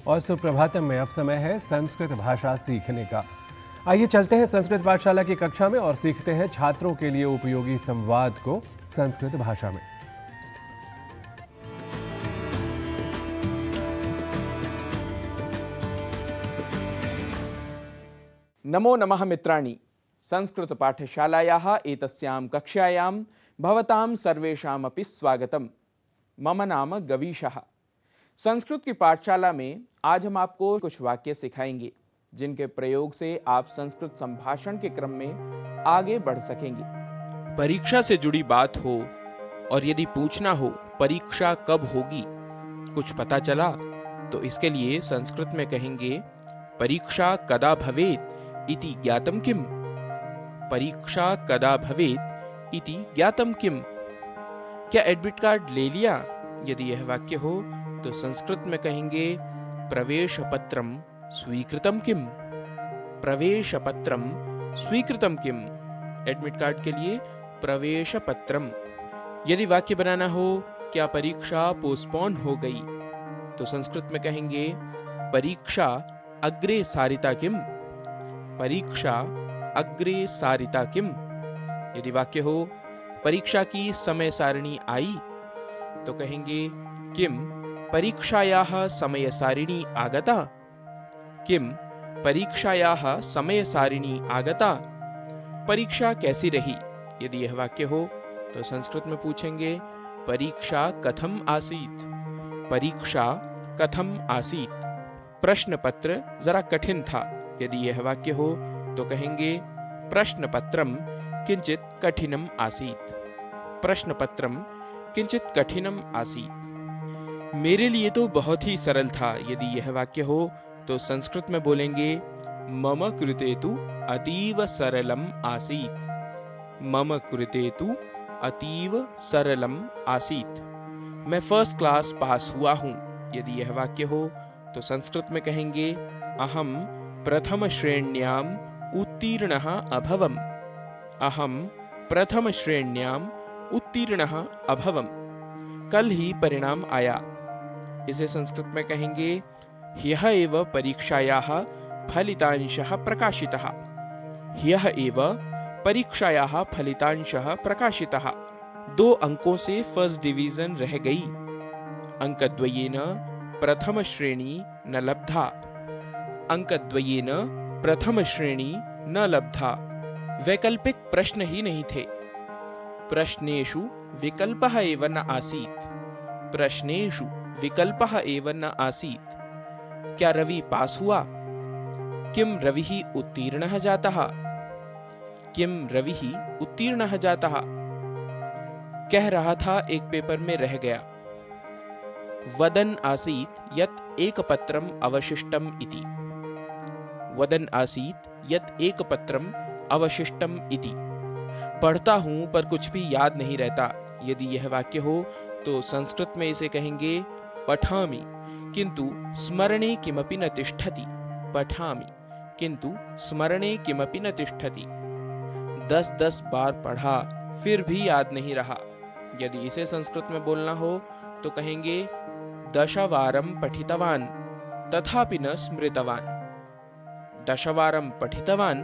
और सुप्रभातम में अब समय है संस्कृत भाषा सीखने का। आइए चलते हैं संस्कृत पाठशाला की कक्षा में और सीखते हैं छात्रों के लिए उपयोगी संवाद को संस्कृत भाषा में। नमो नमः मित्राणि। संस्कृत पाठशालायाः एतस्यां कक्षायां भवतां सर्वेषामपि स्वागतम्। मम नाम गवीशः। संस्कृत की पाठशाला में आज हम आपको कुछ वाक्य सिखाएंगे जिनके प्रयोग से आप संस्कृत संभाषण के क्रम में आगे बढ़ सकेंगे। परीक्षा से जुड़ी बात हो और यदि पूछना हो परीक्षा कब होगी, कुछ पता चला, तो इसके लिए संस्कृत में कहेंगे परीक्षा कदा भवेत् इति ज्ञातम किम। परीक्षा कदा भवेत् इति ज्ञातम किम। क्या एडमिट कार्ड ले लिया? यदि यह वाक्य हो तो संस्कृत में कहेंगे प्रवेश पत्रम स्वीकृतम किम। प्रवेश पत्रम स्वीकृतम किम। एडमिट कार्ड के लिए प्रवेश पत्रम। यदि वाक्य बनाना हो क्या परीक्षा पोस्टपोन हो गई, तो संस्कृत में कहेंगे परीक्षा अग्रे सारिता किम। परीक्षा अग्रे सारिता किम। यदि वाक्य हो परीक्षा की समय सारिणी आई, तो कहेंगे किम परीक्षायाः समय सारिणी आगता। किम परीक्षायाः समय सारिणी आगता। परीक्षा कैसी रही? यदि यह वाक्य हो तो संस्कृत में पूछेंगे परीक्षा कथम आसीत्। परीक्षा कथम आसीत्। प्रश्न पत्र जरा कठिन था। यदि यह वाक्य हो तो कहेंगे प्रश्न पत्रम किंचित कठिनम आसीत्। प्रश्न पत्रम किंचित कठिनम आसीत्। मेरे लिए तो बहुत ही सरल था। यदि यह वाक्य हो तो संस्कृत में बोलेंगे मम कृते तु अतीव सरलम आसीत्। मम कृते तु अतीव सरलम आसीत्। मैं फर्स्ट क्लास पास हुआ हूँ। यदि यह वाक्य हो तो संस्कृत में कहेंगे अहम प्रथम श्रेण्याम उत्तीर्णः अभवम्। अहम प्रथम श्रेण्याम उत्तीर्णः अभवम्। कल ही परिणाम आया। इसे संस्कृत में कहेंगे ह्यः एव परीक्षायाः फलितांशः प्रकाशितः। ह्यः एव परीक्षायाः फलितांशः प्रकाशितः। 2 अंकों से फर्स्ट डिवीजन रह गई। अंकद्वयेन प्रथम श्रेणी न लब्धा। अंकद्वयेन प्रथम श्रेणी न लब्धा। वैकल्पिक प्रश्न ही नहीं थे। प्रश्नेषु विकल्पः एव न आसीत्। प्रश्नेषु विकल्पः एव न आसीत्। क्या रवि पास हुआ? किम रविः उत्तीर्णः जातः। किम रविः उत्तीर्णः जातः। कह रहा था एक पेपर में रह गया। वदन् आसीत् यत् एकपत्रम् अवशिष्टम् इति। वदन् आसीत् यत् एकपत्रम् अवशिष्टम् इति। पढ़ता हूं पर कुछ भी याद नहीं रहता। यदि यह वाक्य हो तो संस्कृत में इसे कहेंगे पठामि किंतु स्मरणे किमपि न तिष्ठति। पठामि किंतु स्मरणे किमपि न तिष्ठति। 10 बार पढ़ा फिर भी याद नहीं रहा। यदि इसे संस्कृत में बोलना हो तो कहेंगे दशवारं पठितवान् तथापि न स्मृतवान्। दशवारं पठितवान्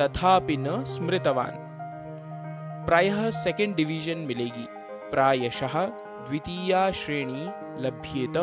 तथापि न स्मृतवान्। प्रायः सेकंड डिवीजन मिलेगी। प्रायशः द्वितीया श्रेणी लभ्येत।